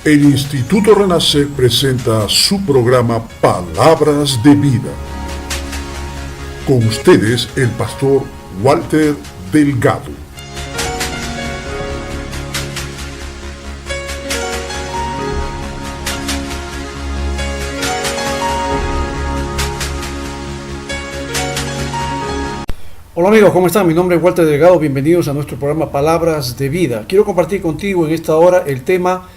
El Instituto Renacer presenta su programa Palabras de Vida. Con ustedes, el pastor Walter Delgado. Hola amigos, ¿cómo están? Mi nombre es Walter Delgado, bienvenidos a nuestro programa Palabras de Vida. Quiero compartir contigo en esta hora el tema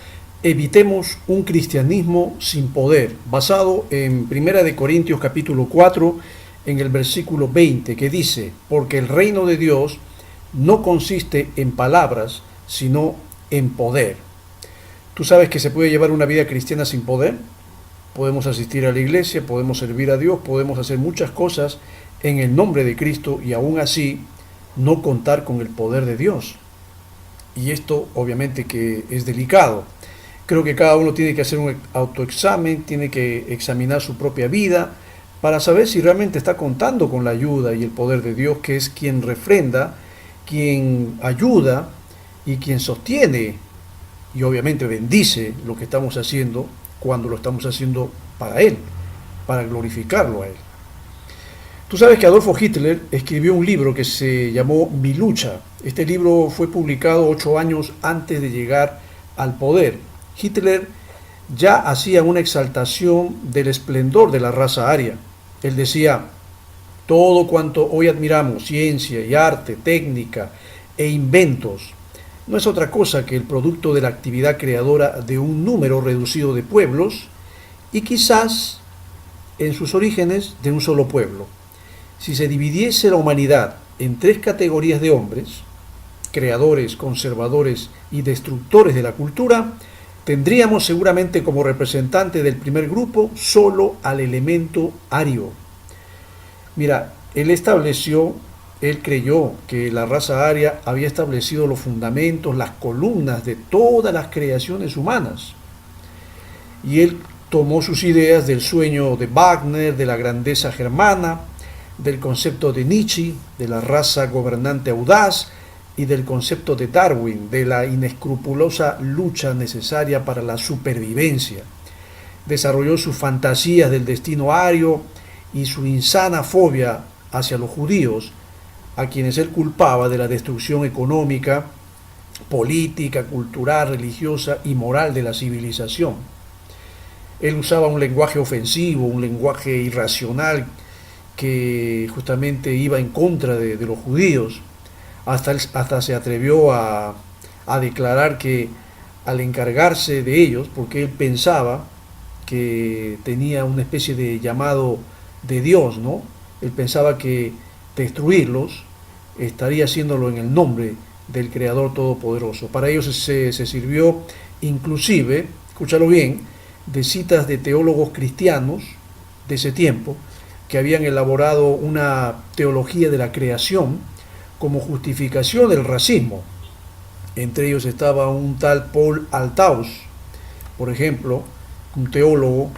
Evitemos un cristianismo sin poder, basado en 1 Corintios capítulo 4, en el versículo 20, que dice: porque el reino de Dios no consiste en palabras, sino en poder. ¿Tú sabes que se puede llevar una vida cristiana sin poder? Podemos asistir a la iglesia, podemos servir a Dios, podemos hacer muchas cosas en el nombre de Cristo y aún así no contar con el poder de Dios. Y esto obviamente que es delicado. Creo que cada uno tiene que hacer un autoexamen, tiene que examinar su propia vida para saber si realmente está contando con la ayuda y el poder de Dios, que es quien refrenda, quien ayuda y quien sostiene y obviamente bendice lo que estamos haciendo cuando lo estamos haciendo para Él, para glorificarlo a Él. Tú sabes que Adolfo Hitler escribió un libro que se llamó Mi lucha. Este libro fue publicado 8 años antes de llegar al poder. Hitler ya hacía una exaltación del esplendor de la raza aria. Él decía: todo cuanto hoy admiramos, ciencia y arte, técnica e inventos, no es otra cosa que el producto de la actividad creadora de un número reducido de pueblos y quizás en sus orígenes de un solo pueblo. Si se dividiese la humanidad en 3 categorías de hombres, creadores, conservadores y destructores de la cultura, tendríamos seguramente como representante del primer grupo solo al elemento ario. Mira, él creyó que la raza aria había establecido los fundamentos, las columnas de todas las creaciones humanas. Y él tomó sus ideas del sueño de Wagner, de la grandeza germana, del concepto de Nietzsche, de la raza gobernante audaz, y del concepto de Darwin, de la inescrupulosa lucha necesaria para la supervivencia. Desarrolló sus fantasías del destino ario y su insana fobia hacia los judíos, a quienes él culpaba de la destrucción económica, política, cultural, religiosa y moral de la civilización. Él usaba un lenguaje ofensivo, un lenguaje irracional que justamente iba en contra de los judíos. Hasta se atrevió a declarar que al encargarse de ellos, porque él pensaba que tenía una especie de llamado de Dios, ¿no? Él pensaba que destruirlos estaría haciéndolo en el nombre del Creador Todopoderoso. Para ellos se sirvió inclusive, escúchalo bien, de citas de teólogos cristianos de ese tiempo que habían elaborado una teología de la creación como justificación del racismo. Entre ellos estaba un tal Paul Althaus, por ejemplo, un teólogo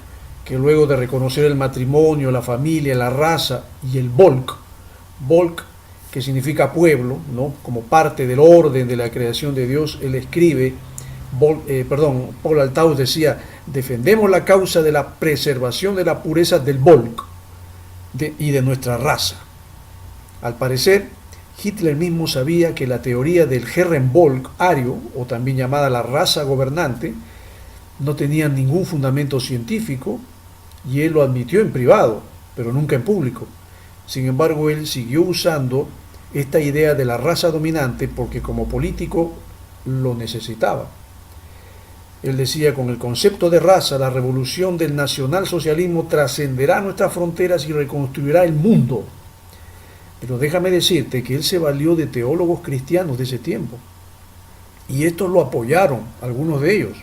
que luego de reconocer el matrimonio, la familia, la raza y el Volk que significa pueblo, ¿no?, como parte del orden de la creación de Dios, él escribe, Paul Althaus decía: defendemos la causa de la preservación de la pureza del Volk y de nuestra raza. Al parecer, Hitler mismo sabía que la teoría del Herrenvolk ario, o también llamada la raza gobernante, no tenía ningún fundamento científico, y él lo admitió en privado, pero nunca en público. Sin embargo, él siguió usando esta idea de la raza dominante porque como político lo necesitaba. Él decía: con el concepto de raza, la revolución del nacionalsocialismo trascenderá nuestras fronteras y reconstruirá el mundo. Pero déjame decirte que él se valió de teólogos cristianos de ese tiempo. Y estos lo apoyaron, algunos de ellos.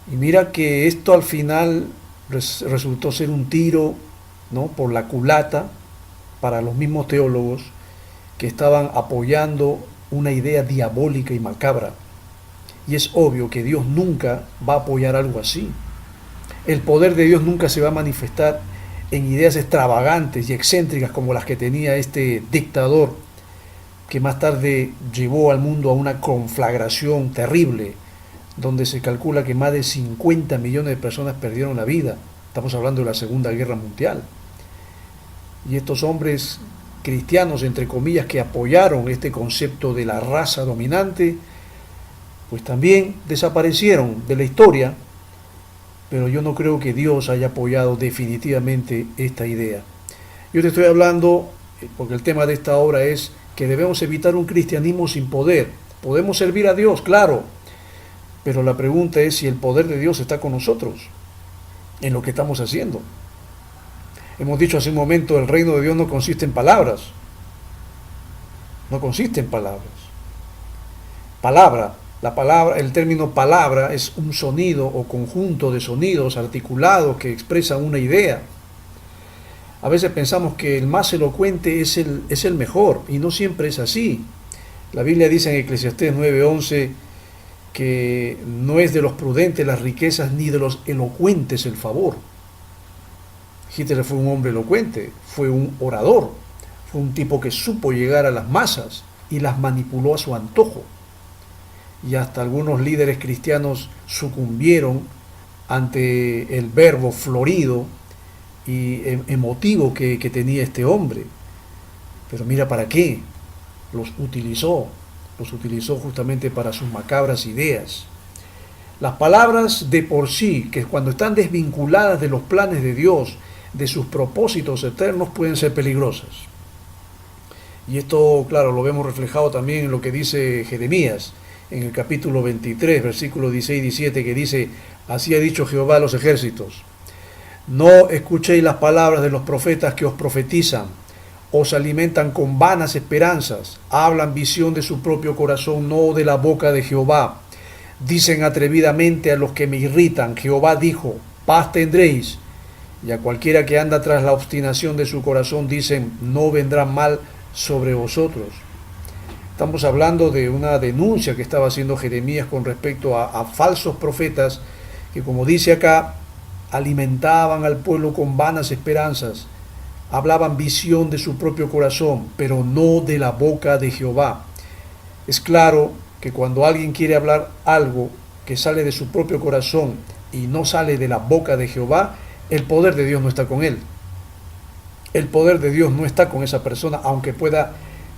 Y mira que esto al final resultó ser un tiro, ¿no?, por la culata para los mismos teólogos que estaban apoyando una idea diabólica y macabra. Y es obvio que Dios nunca va a apoyar algo así. El poder de Dios nunca se va a manifestar en ideas extravagantes y excéntricas como las que tenía este dictador, que más tarde llevó al mundo a una conflagración terrible donde se calcula que más de 50 millones de personas perdieron la vida. Estamos hablando de la Segunda Guerra Mundial. Y estos hombres cristianos, entre comillas, que apoyaron este concepto de la raza dominante, pues también desaparecieron de la historia, pero yo no creo que Dios haya apoyado definitivamente esta idea. Yo te estoy hablando, porque el tema de esta obra es que debemos evitar un cristianismo sin poder. Podemos servir a Dios, claro, pero la pregunta es si el poder de Dios está con nosotros en lo que estamos haciendo. Hemos dicho hace un momento, el reino de Dios no consiste en palabras. No consiste en palabras. El término palabra es un sonido o conjunto de sonidos articulados que expresan una idea. A veces pensamos que el más elocuente es el mejor, y no siempre es así. La Biblia dice en Eclesiastés 9:11 que no es de los prudentes las riquezas, ni de los elocuentes el favor. Hitler fue un hombre elocuente, fue un orador, fue un tipo que supo llegar a las masas y las manipuló a su antojo. Y hasta algunos líderes cristianos sucumbieron ante el verbo florido y emotivo que tenía este hombre. Pero mira para qué, los utilizó justamente para sus macabras ideas. Las palabras de por sí, que cuando están desvinculadas de los planes de Dios, de sus propósitos eternos, pueden ser peligrosas. Y esto, claro, lo vemos reflejado también en lo que dice Jeremías, en el capítulo 23, versículos 16 y 17, que dice: así ha dicho Jehová a los ejércitos, no escuchéis las palabras de los profetas que os profetizan, os alimentan con vanas esperanzas, hablan visión de su propio corazón, no de la boca de Jehová. Dicen atrevidamente a los que me irritan: Jehová dijo, paz tendréis. Y a cualquiera que anda tras la obstinación de su corazón dicen: no vendrá mal sobre vosotros. Estamos hablando de una denuncia que estaba haciendo Jeremías con respecto a falsos profetas que, como dice acá, alimentaban al pueblo con vanas esperanzas, hablaban visión de su propio corazón, pero no de la boca de Jehová. Es claro que cuando alguien quiere hablar algo que sale de su propio corazón y no sale de la boca de Jehová, el poder de Dios no está con él. El poder de Dios no está con esa persona, aunque pueda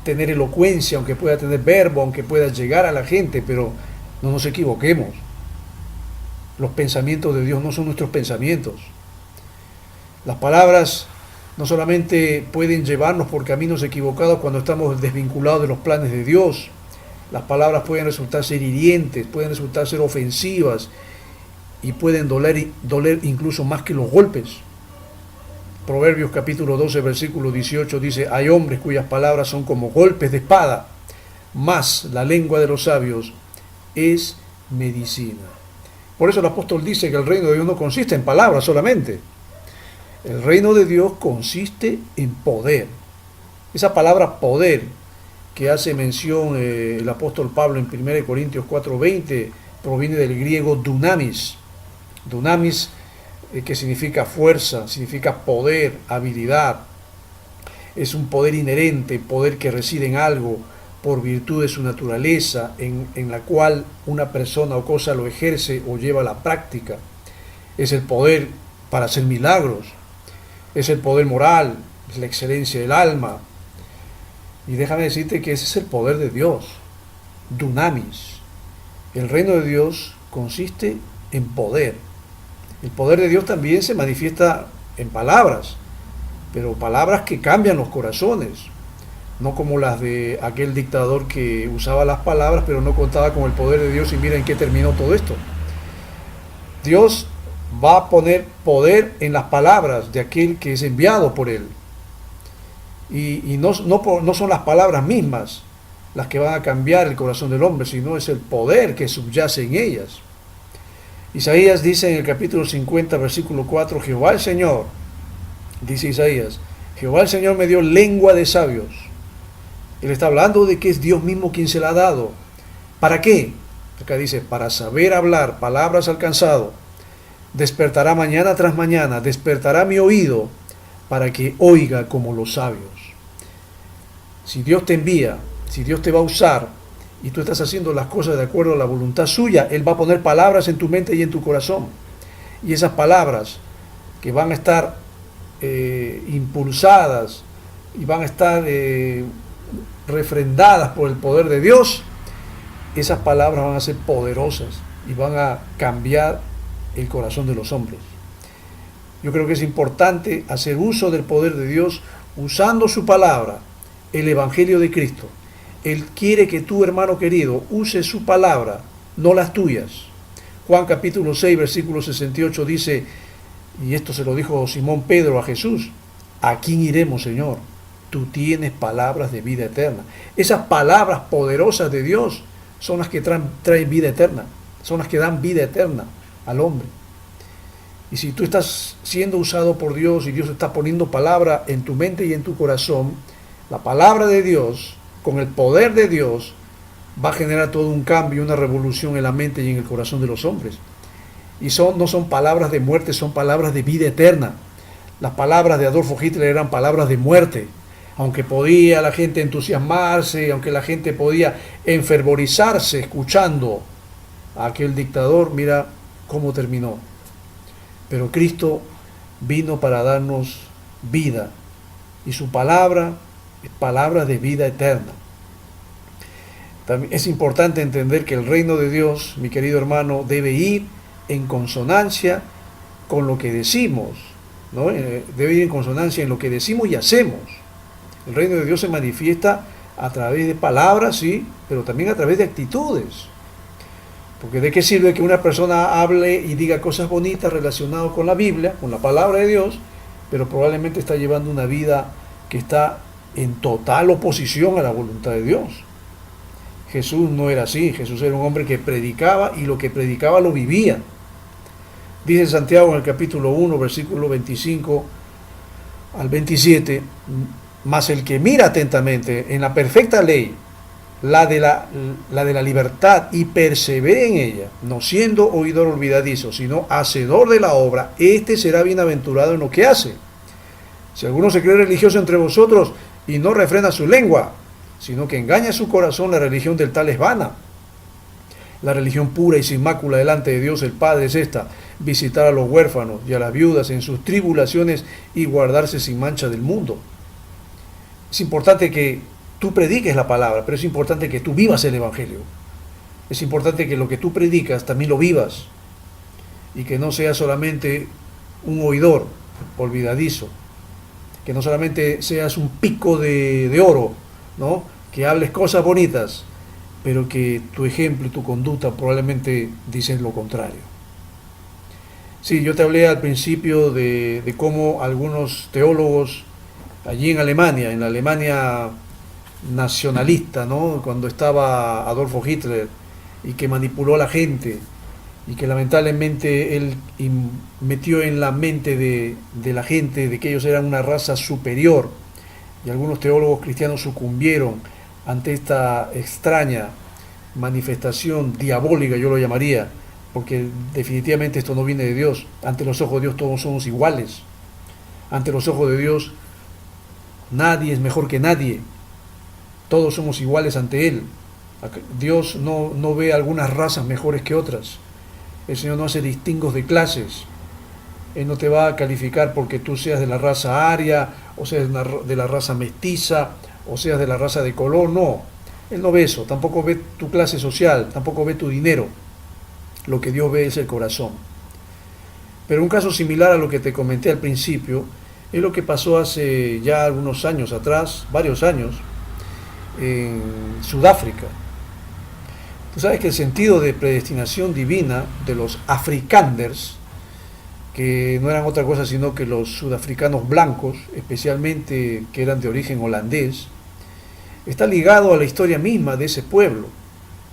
tener elocuencia, aunque pueda tener verbo, aunque pueda llegar a la gente, pero no nos equivoquemos. Los pensamientos de Dios no son nuestros pensamientos. Las palabras no solamente pueden llevarnos por caminos equivocados cuando estamos desvinculados de los planes de Dios. Las palabras pueden resultar ser hirientes, pueden resultar ser ofensivas y pueden doler incluso más que los golpes. Proverbios capítulo 12, versículo 18 dice: hay hombres cuyas palabras son como golpes de espada, mas la lengua de los sabios es medicina. Por eso el apóstol dice que el reino de Dios no consiste en palabras solamente. El reino de Dios consiste en poder. Esa palabra poder que hace mención el apóstol Pablo en 1 Corintios 4:20 proviene del griego dunamis. Dunamis, que significa fuerza, significa poder, habilidad. Es un poder inherente, poder que reside en algo por virtud de su naturaleza, en la cual una persona o cosa lo ejerce o lleva a la práctica. Es el poder para hacer milagros, es el poder moral, es la excelencia del alma. Y déjame decirte que ese es el poder de Dios, dunamis. El reino de Dios consiste en poder. El poder de Dios también se manifiesta en palabras, pero palabras que cambian los corazones, no como las de aquel dictador que usaba las palabras pero no contaba con el poder de Dios, y mira en qué terminó todo esto. Dios va a poner poder en las palabras de aquel que es enviado por él, y no son las palabras mismas las que van a cambiar el corazón del hombre, sino es el poder que subyace en ellas. Isaías dice en el capítulo 50, versículo 4, Jehová el Señor, dice Isaías, Jehová el Señor me dio lengua de sabios. Él está hablando de que es Dios mismo quien se la ha dado. ¿Para qué? Acá dice, para saber hablar palabras al cansado. Despertará mañana tras mañana, despertará mi oído para que oiga como los sabios. Si Dios te envía, si Dios te va a usar, y tú estás haciendo las cosas de acuerdo a la voluntad suya, Él va a poner palabras en tu mente y en tu corazón. Y esas palabras que van a estar impulsadas y van a estar refrendadas por el poder de Dios, esas palabras van a ser poderosas y van a cambiar el corazón de los hombres. Yo creo que es importante hacer uso del poder de Dios usando su palabra, el Evangelio de Cristo. Él quiere que tú, hermano querido, uses su palabra, no las tuyas. Juan capítulo 6, versículo 68 dice, y esto se lo dijo Simón Pedro a Jesús, ¿a quién iremos, Señor? Tú tienes palabras de vida eterna. Esas palabras poderosas de Dios son las que traen vida eterna, son las que dan vida eterna al hombre. Y si tú estás siendo usado por Dios y Dios está poniendo palabra en tu mente y en tu corazón, la palabra de Dios, con el poder de Dios, va a generar todo un cambio, una revolución en la mente y en el corazón de los hombres. Y no son palabras de muerte, son palabras de vida eterna. Las palabras de Adolfo Hitler eran palabras de muerte. Aunque podía la gente entusiasmarse, aunque la gente podía enfervorizarse escuchando a aquel dictador, mira cómo terminó. Pero Cristo vino para darnos vida, y su palabra es palabra de vida eterna. También es importante entender que el reino de Dios, mi querido hermano, debe ir en consonancia con lo que decimos, ¿no? Debe ir en consonancia en lo que decimos y hacemos. El reino de Dios se manifiesta a través de palabras, sí, pero también a través de actitudes. Porque ¿de qué sirve que una persona hable y diga cosas bonitas relacionadas con la Biblia, con la palabra de Dios, pero probablemente está llevando una vida que está en total oposición a la voluntad de Dios? Jesús no era así. Jesús era un hombre que predicaba, y lo que predicaba lo vivía. Dice Santiago en el capítulo 1, versículo 25 al 27, mas el que mira atentamente en la perfecta ley, la de la libertad, y persevere en ella, no siendo oidor olvidadizo, sino hacedor de la obra, éste será bienaventurado en lo que hace. Si alguno se cree religioso entre vosotros y no refrena su lengua, sino que engaña su corazón, la religión del tal es vana. La religión pura y sin mácula delante de Dios el Padre es esta: visitar a los huérfanos y a las viudas en sus tribulaciones y guardarse sin mancha del mundo. Es importante que tú prediques la palabra, pero es importante que tú vivas el Evangelio. Es importante que lo que tú predicas también lo vivas, y que no seas solamente un oidor olvidadizo, que no solamente seas un pico de oro, ¿no? Que hables cosas bonitas, pero que tu ejemplo y tu conducta probablemente dicen lo contrario. Sí, yo te hablé al principio de cómo algunos teólogos allí en Alemania, en la Alemania nacionalista, ¿no? Cuando estaba Adolfo Hitler, y que manipuló a la gente, y que lamentablemente él metió en la mente de la gente de que ellos eran una raza superior, y algunos teólogos cristianos sucumbieron ante esta extraña manifestación diabólica, yo lo llamaría, porque definitivamente esto no viene de Dios. Ante los ojos de Dios todos somos iguales. Ante los ojos de Dios nadie es mejor que nadie. Todos somos iguales ante Él. Dios no ve algunas razas mejores que otras. El Señor no hace distingos de clases. Él no te va a calificar porque tú seas de la raza aria, o seas de la raza mestiza, o seas de la raza de color. No, Él no ve eso. Tampoco ve tu clase social, tampoco ve tu dinero. Lo que Dios ve es el corazón. Pero un caso similar a lo que te comenté al principio es lo que pasó hace ya algunos años atrás, varios años, en Sudáfrica. Tú sabes que el sentido de predestinación divina de los afrikanders, que no eran otra cosa sino que los sudafricanos blancos, especialmente que eran de origen holandés, está ligado a la historia misma de ese pueblo.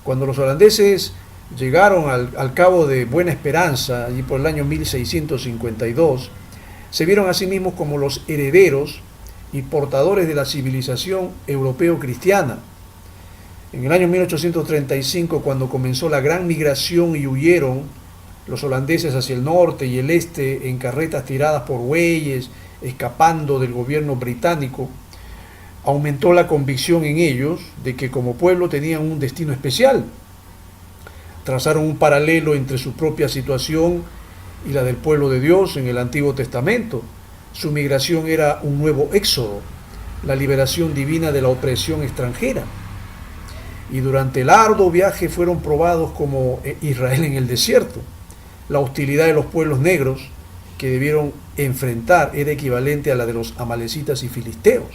Cuando los holandeses llegaron al Cabo de Buena Esperanza, allí por el año 1652, se vieron a sí mismos como los herederos y portadores de la civilización europeo-cristiana. En el año 1835, cuando comenzó la gran migración y huyeron los holandeses hacia el norte y el este en carretas tiradas por bueyes, escapando del gobierno británico, aumentó la convicción en ellos de que como pueblo tenían un destino especial. Trazaron un paralelo entre su propia situación y la del pueblo de Dios en el Antiguo Testamento. Su migración era un nuevo éxodo, la liberación divina de la opresión extranjera. Y durante el arduo viaje fueron probados como Israel en el desierto. La hostilidad de los pueblos negros que debieron enfrentar era equivalente a la de los amalecitas y filisteos.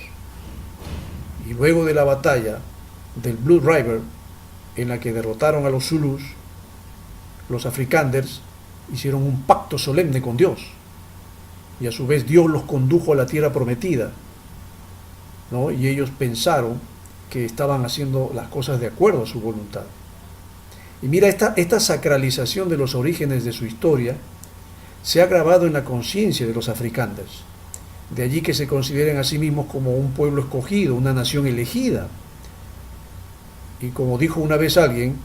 Y luego de la batalla del Blue River, en la que derrotaron a los Zulus, los afrikanders hicieron un pacto solemne con Dios. Y a su vez Dios los condujo a la tierra prometida, ¿no? Y ellos pensaron que estaban haciendo las cosas de acuerdo a su voluntad. Y mira, esta sacralización de los orígenes de su historia se ha grabado en la conciencia de los afrikanders. De allí que se consideren a sí mismos como un pueblo escogido, una nación elegida. Y como dijo una vez alguien,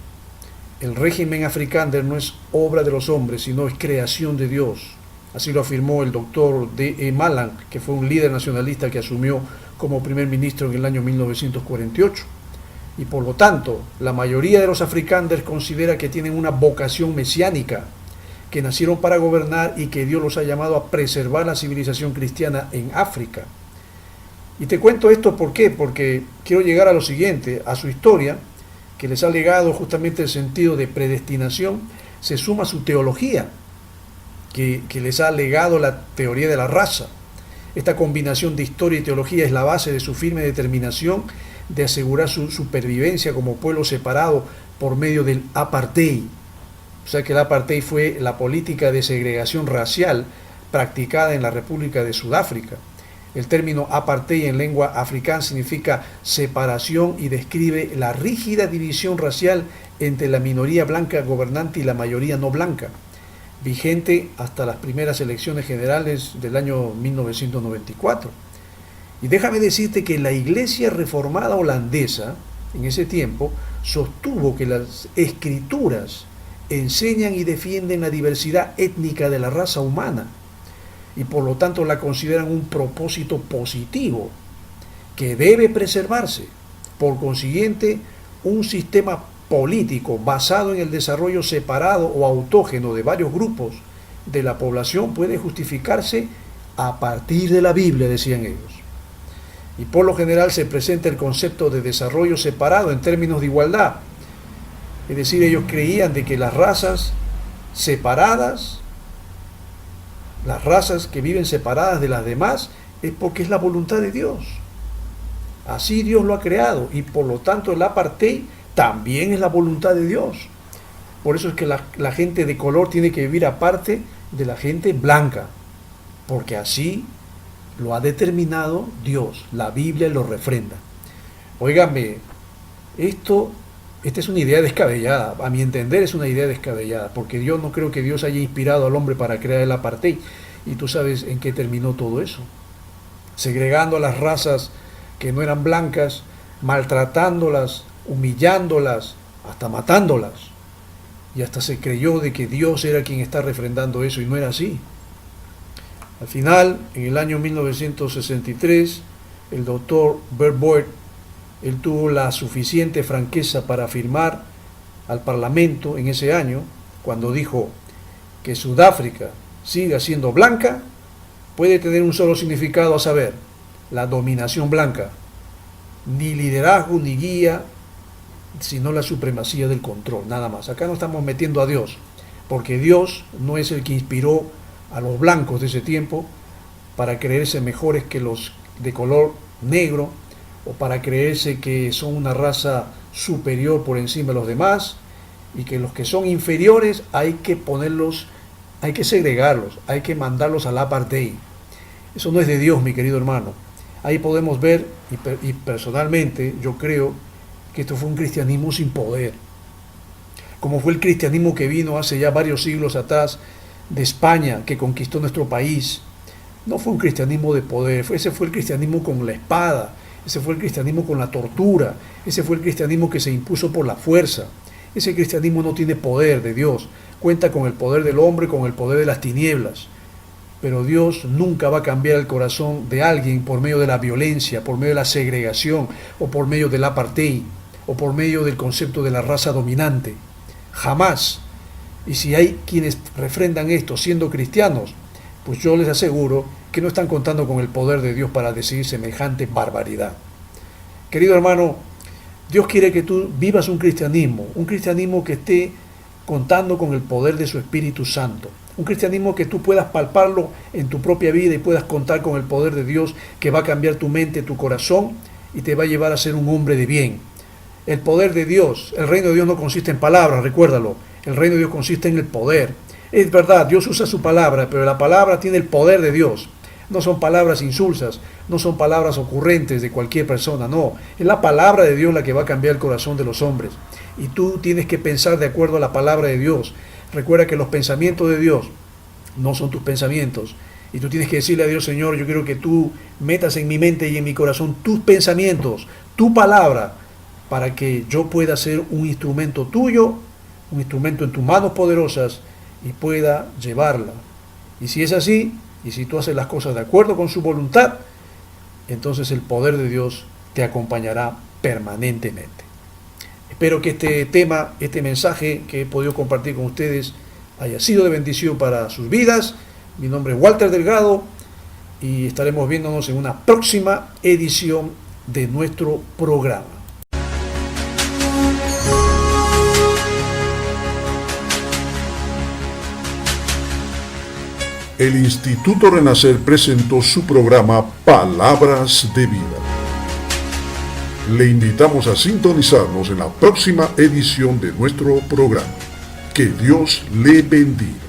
el régimen afrikander no es obra de los hombres, sino es creación de Dios. Así lo afirmó el doctor D.E. Malan, que fue un líder nacionalista que asumió como primer ministro en el año 1948. Y por lo tanto, la mayoría de los afrikanders considera que tienen una vocación mesiánica, que nacieron para gobernar y que Dios los ha llamado a preservar la civilización cristiana en África. Y te cuento esto ¿por qué? Porque quiero llegar a lo siguiente, a su historia, que les ha legado justamente el sentido de predestinación, se suma su teología, que les ha legado la teoría de la raza. Esta combinación de historia y teología es la base de su firme determinación de asegurar su supervivencia como pueblo separado por medio del apartheid. O sea que el apartheid fue la política de segregación racial practicada en la República de Sudáfrica. El término apartheid en lengua africana significa separación y describe la rígida división racial entre la minoría blanca gobernante y la mayoría no blanca, vigente hasta las primeras elecciones generales del año 1994. Y déjame decirte que la Iglesia Reformada holandesa, en ese tiempo, sostuvo que las escrituras enseñan y defienden la diversidad étnica de la raza humana y por lo tanto la consideran un propósito positivo que debe preservarse. Por consiguiente, un sistema político basado en el desarrollo separado o autógeno de varios grupos de la población puede justificarse a partir de la Biblia, decían ellos. Y por lo general se presenta el concepto de desarrollo separado en términos de igualdad. Es decir, ellos creían de que las razas separadas, las razas que viven separadas de las demás, es porque es la voluntad de Dios. Así Dios lo ha creado y por lo tanto el apartheid también es la voluntad de Dios. Por eso es que la gente de color tiene que vivir aparte de la gente blanca, porque así lo ha determinado Dios, la Biblia lo refrenda. Óigame, esta es una idea descabellada, a mi entender es una idea descabellada, porque Dios, no creo que Dios haya inspirado al hombre para crear el apartheid, y tú sabes en qué terminó todo eso, segregando a las razas que no eran blancas, maltratándolas, humillándolas, hasta matándolas, y hasta se creyó de que Dios era quien está refrendando eso, y no era así. Al final, en el año 1963, el doctor Bert Boyd, él tuvo la suficiente franqueza para afirmar al Parlamento en ese año, cuando dijo que Sudáfrica siga siendo blanca, puede tener un solo significado, a saber, la dominación blanca, ni liderazgo ni guía, sino la supremacía del control, nada más. Acá no estamos metiendo a Dios, porque Dios no es el que inspiró a los blancos de ese tiempo para creerse mejores que los de color negro, o para creerse que son una raza superior por encima de los demás, y que los que son inferiores hay que ponerlos, hay que segregarlos, hay que mandarlos al apartheid. Eso no es de Dios, mi querido hermano. Ahí podemos ver, y personalmente yo creo que esto fue un cristianismo sin poder, como fue el cristianismo que vino hace ya varios siglos atrás de España, que conquistó nuestro país. No fue un cristianismo de poder, ese fue el cristianismo con la espada, ese fue el cristianismo con la tortura, ese fue el cristianismo que se impuso por la fuerza. Ese cristianismo no tiene poder de Dios, cuenta con el poder del hombre, con el poder de las tinieblas. pero Dios nunca va a cambiar el corazón de alguien por medio de la violencia, por medio de la segregación, o por medio del apartheid, o por medio del concepto de la raza dominante. Jamás. Y si hay quienes refrendan esto siendo cristianos, pues yo les aseguro que no están contando con el poder de Dios para decir semejante barbaridad. Querido hermano, Dios quiere que tú vivas un cristianismo que esté contando con el poder de su Espíritu Santo, un cristianismo que tú puedas palparlo en tu propia vida y puedas contar con el poder de Dios que va a cambiar tu mente, tu corazón y te va a llevar a ser un hombre de bien. El poder de Dios, el reino de Dios no consiste en palabras, recuérdalo, el reino de Dios consiste en el poder. Es verdad, Dios usa su palabra, pero la palabra tiene el poder de Dios. No son palabras insulsas, no son palabras ocurrentes de cualquier persona, no. Es la palabra de Dios la que va a cambiar el corazón de los hombres. Y tú tienes que pensar de acuerdo a la palabra de Dios. Recuerda que los pensamientos de Dios no son tus pensamientos. Y tú tienes que decirle a Dios, Señor, yo quiero que tú metas en mi mente y en mi corazón tus pensamientos, tu palabra, para que yo pueda ser un instrumento tuyo, un instrumento en tus manos poderosas y pueda llevarla. Y si es así, y si tú haces las cosas de acuerdo con su voluntad, entonces el poder de Dios te acompañará permanentemente. Espero que este tema, este mensaje que he podido compartir con ustedes haya sido de bendición para sus vidas. Mi nombre es Walter Delgado y estaremos viéndonos en una próxima edición de nuestro programa. El Instituto Renacer presentó su programa Palabras de Vida. Le invitamos a sintonizarnos en la próxima edición de nuestro programa. Que Dios le bendiga.